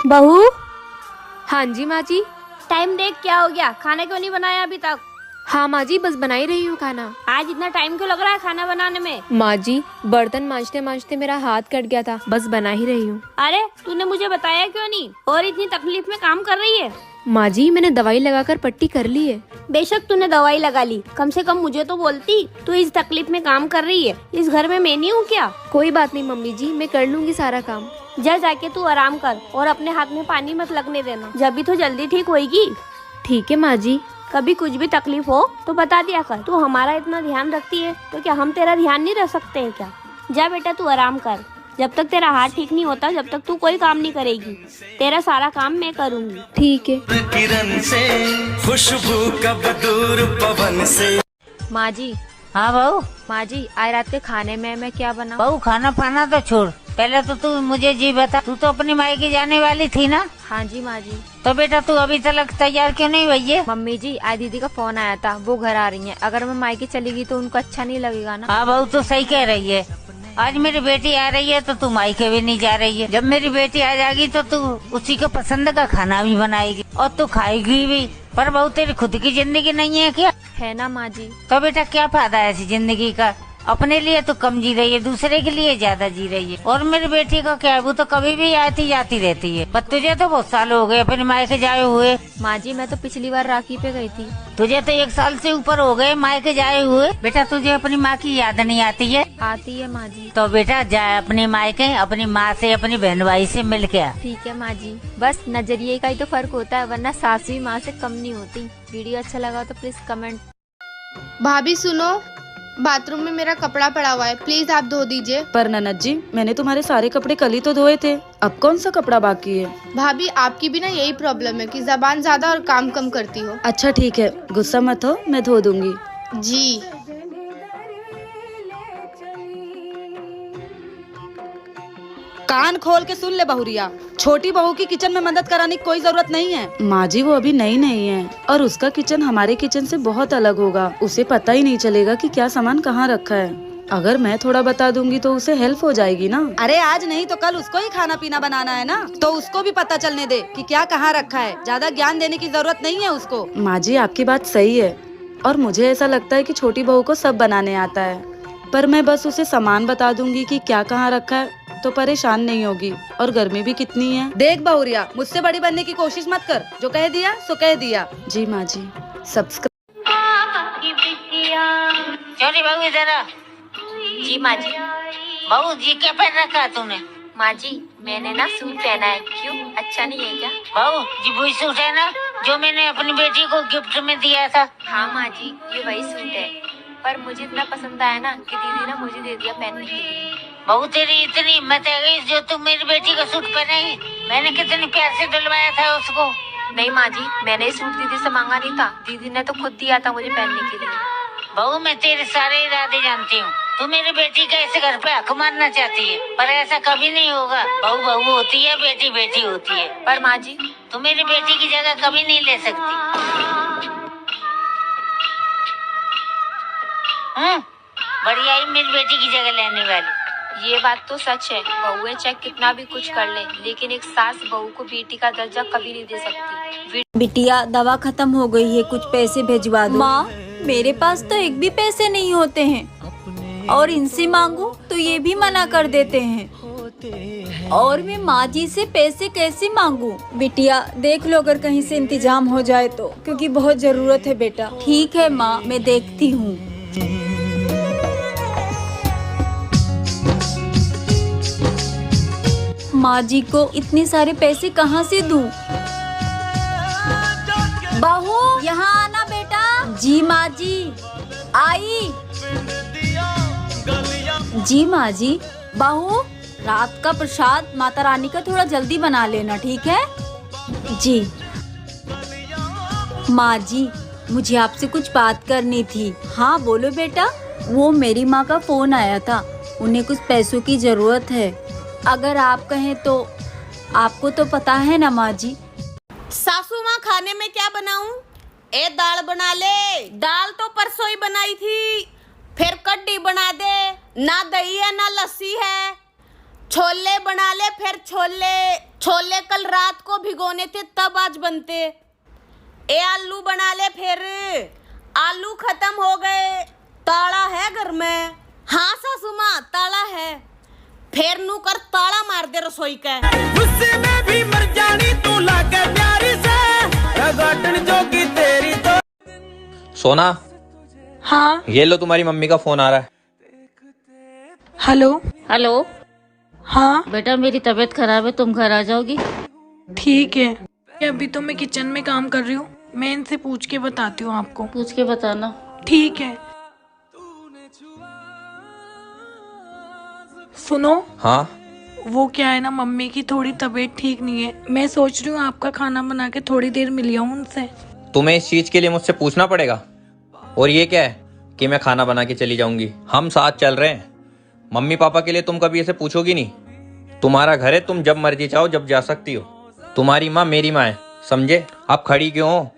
बहू। हाँ जी माँ जी। टाइम देख क्या हो गया, खाना क्यों नहीं बनाया अभी तक? हाँ माँ जी, बस बना ही रही हूँ खाना। आज इतना टाइम क्यों लग रहा है खाना बनाने में? माँ जी, बर्तन मांजते मांजते मेरा हाथ कट गया था, बस बना ही रही हूँ। अरे तूने मुझे बताया क्यों नहीं? और इतनी तकलीफ में काम कर रही है? माँ जी, मैंने दवाई लगाकर पट्टी कर ली है। बेशक तूने दवाई लगा ली, कम से कम मुझे तो बोलती। तू इस तकलीफ में काम कर रही है, इस घर में मैं नहीं हूँ क्या? कोई बात नहीं मम्मी जी, मैं कर लूँगी सारा काम। जा जाके तू आराम कर और अपने हाथ में पानी मत लगने देना, जब भी तो जल्दी ठीक होएगी। ठीक है माँ जी। कभी कुछ भी तकलीफ हो तो बता दिया कर। तू हमारा इतना ध्यान रखती है तो क्या हम तेरा ध्यान नहीं रख सकते हैं क्या? जा बेटा तू आराम कर, जब तक तेरा हाथ ठीक नहीं होता जब तक तू कोई काम नहीं करेगी। तेरा सारा काम मैं करूँगी। ठीक है। किरण से खुशबू कब दूर पवन से। माँ जी। हाँ बहू। माँ जी, आज रात के खाने में मैं क्या बनाऊँ? बहू खाना पाना तो छोड़, पहले तो तू मुझे जी बता, तू तो अपनी मायके जाने वाली थी ना? हाँ जी माँ जी। तो बेटा तू अभी तक तैयार क्यों नहीं हुई है? मम्मी जी, आज दीदी का फोन आया था, वो घर आ रही हैं। अगर मैं मायके चली गई तो उनको अच्छा नहीं लगेगा ना। हाँ बहू तो सही कह रही है, आज मेरी बेटी आ रही है तो तू मायके भी नहीं जा रही है। जब मेरी बेटी आ जाएगी तो तू उसी को पसंद का खाना भी बनाएगी और तू खाएगी भी। पर बहू तेरी खुद की जिंदगी नहीं है क्या? है ना माँ जी। तो बेटा क्या फायदा है ऐसी जिंदगी का? अपने लिए तो कम जी रही है, दूसरे के लिए ज्यादा जी रही है। और मेरी बेटी का क्या है, वो तो कभी भी आती जाती रहती है। पर तुझे तो बहुत साल हो गए अपने मायके जाए हुए। माँ जी, मैं तो पिछली बार राखी पे गई थी। तुझे तो 1 साल से ऊपर हो गए मायके जाए हुए। बेटा तुझे अपनी माँ की याद नहीं आती है? आती है माँ जी। तो बेटा जाए अपने मायके, अपनी माँ से अपनी बहन भाई से मिल के आ। ठीक है माँ जी, बस नजरिए का ही तो फर्क होता है, वरना सास भी माँ से कम नहीं होती। वीडियो अच्छा लगा तो प्लीज कमेंट। भाभी सुनो, बाथरूम में मेरा कपड़ा पड़ा हुआ है, प्लीज आप धो दीजिए। पर ननद जी, मैंने तुम्हारे सारे कपड़े कल ही तो धोए थे, अब कौन सा कपड़ा बाकी है? भाभी आपकी भी ना यही प्रॉब्लम है कि जबान ज्यादा और काम कम करती हो। अच्छा ठीक है, गुस्सा मत हो, मैं धो दूंगी। जी। कान खोल के सुन ले बहुरिया, छोटी बहू की किचन में मदद कराने की कोई जरूरत नहीं है। माँ जी वो अभी नई नहीं है और उसका किचन हमारे किचन से बहुत अलग होगा, उसे पता ही नहीं चलेगा कि क्या सामान कहाँ रखा है। अगर मैं थोड़ा बता दूंगी तो उसे हेल्प हो जाएगी ना। अरे आज नहीं तो कल उसको ही खाना पीना बनाना है ना, तो उसको भी पता चलने दे कि क्या कहाँ रखा है। ज्यादा ज्ञान देने की जरूरत नहीं है उसको। माँ जी आपकी बात सही है और मुझे ऐसा लगता है कि छोटी बहू को सब बनाने आता है, पर मैं बस उसे सामान बता दूंगी कि क्या कहाँ रखा है तो परेशान नहीं होगी। और गर्मी भी कितनी है। देख बहुरिया, मुझसे बड़ी बनने की कोशिश मत कर, जो कह दिया सो कह दिया। जी माँ जी। सब्सक्राइब। छोटी बहू इधर आ। जी माँ जी। बहू जी क्या पहन रखा है तूने? माँ जी, मैंने ना सूट पहना है, क्यों अच्छा नहीं है क्या? बहू जी वही सूट है ना जो मैंने अपनी बेटी को गिफ्ट में दिया था? हाँ माँ जी, ये वही सूट है, पर मुझे इतना पसंद आया ना कि दीदी ना मुझे दे दिया पहनने के लिए। बहू तेरी इतनी हिम्मत है गई जो तुम मेरी बेटी का सूट पहनेगी? मैंने कितने प्यार से दिलवाया था उसको। नहीं माँ जी, मैंने ये सूट दीदी से मांगा नहीं था, दीदी ने तो खुद दिया था मुझे पहनने के लिए। बहू मैं तेरे सारे इरादे जानती हूँ, तू मेरी बेटी का ऐसे घर पे हक मारना चाहती है, पर ऐसा कभी नहीं होगा। बहू बहू होती है, बेटी बेटी होती है। पर माँ जी, तू मेरी बेटी की जगह कभी नहीं ले सकती। बढ़िया ही मेरी बेटी की जगह लेने वाली। ये बात तो सच है, बहुएं चाहे कितना भी कुछ कर ले, लेकिन एक सास बहू को बेटी का दर्जा कभी नहीं दे सकती। बिटिया दवा खत्म हो गई है, कुछ पैसे भिजवा दो। माँ मेरे पास तो एक भी पैसे नहीं होते हैं और इनसे मांगू तो ये भी मना कर देते हैं, और मैं माँ जी से पैसे कैसे मांगू? बिटिया देख लो अगर कहीं से इंतजाम हो जाए तो, क्योंकि बहुत जरूरत है बेटा। ठीक है माँ, मैं देखती हूँ। माँ जी को इतने सारे पैसे कहाँ से दूँ? बहू यहाँ आना बेटा। जी माँ जी, आई। जी माँ जी। बहू रात का प्रसाद माता रानी का थोड़ा जल्दी बना लेना, ठीक है? जी। माँ जी मुझे आपसे कुछ बात करनी थी। हाँ बोलो बेटा। वो मेरी माँ का फोन आया था, उन्हें कुछ पैसों की जरूरत है, अगर आप कहें तो। आपको तो पता है ना माँ जी। सासू माँ खाने में क्या बनाऊं? ए दाल बना ले। दाल तो परसों ही बनाई थी, फिर कड्डी बना दे। ना दही है ना लस्सी है। छोले बना ले, फिर छोले। छोले कल रात को भिगोने थे तब आज बनते। ए आलू बना ले फिर। आलू खत्म हो गए। ताला है घर में? हाँ सासू माँ ताला है। फिर नू कर ताला मार दे रसोई का। गुस्से में भी मर जानी तू लागे प्यारी से गार्डन जोगी तेरी तो। सोना, हाँ ये लो तुम्हारी मम्मी का फोन आ रहा है। हेलो। हेलो हाँ बेटा, मेरी तबीयत खराब है, तुम घर आ जाओगी? ठीक है। अभी तो मैं किचन में काम कर रही हूँ, मैं इनसे पूछ के बताती हूँ आपको। पूछ के बताना। ठीक है। सुनो। हाँ, वो क्या है ना, मम्मी की थोड़ी तबीयत ठीक नहीं है। मैं सोच रही हूँ आपका खाना बना के थोड़ी देर मिल जाऊँ उनसे। तुम्हें इस चीज के लिए मुझसे पूछना पड़ेगा? और ये क्या है कि मैं खाना बना के चली जाऊंगी? हम साथ चल रहे हैं। मम्मी पापा के लिए तुम कभी ऐसे पूछोगी नहीं। तुम्हारा घर है, तुम जब मर्जी चाहो जब जा सकती हो। तुम्हारी माँ मेरी माँ है, समझे? आप खड़ी क्यों हो?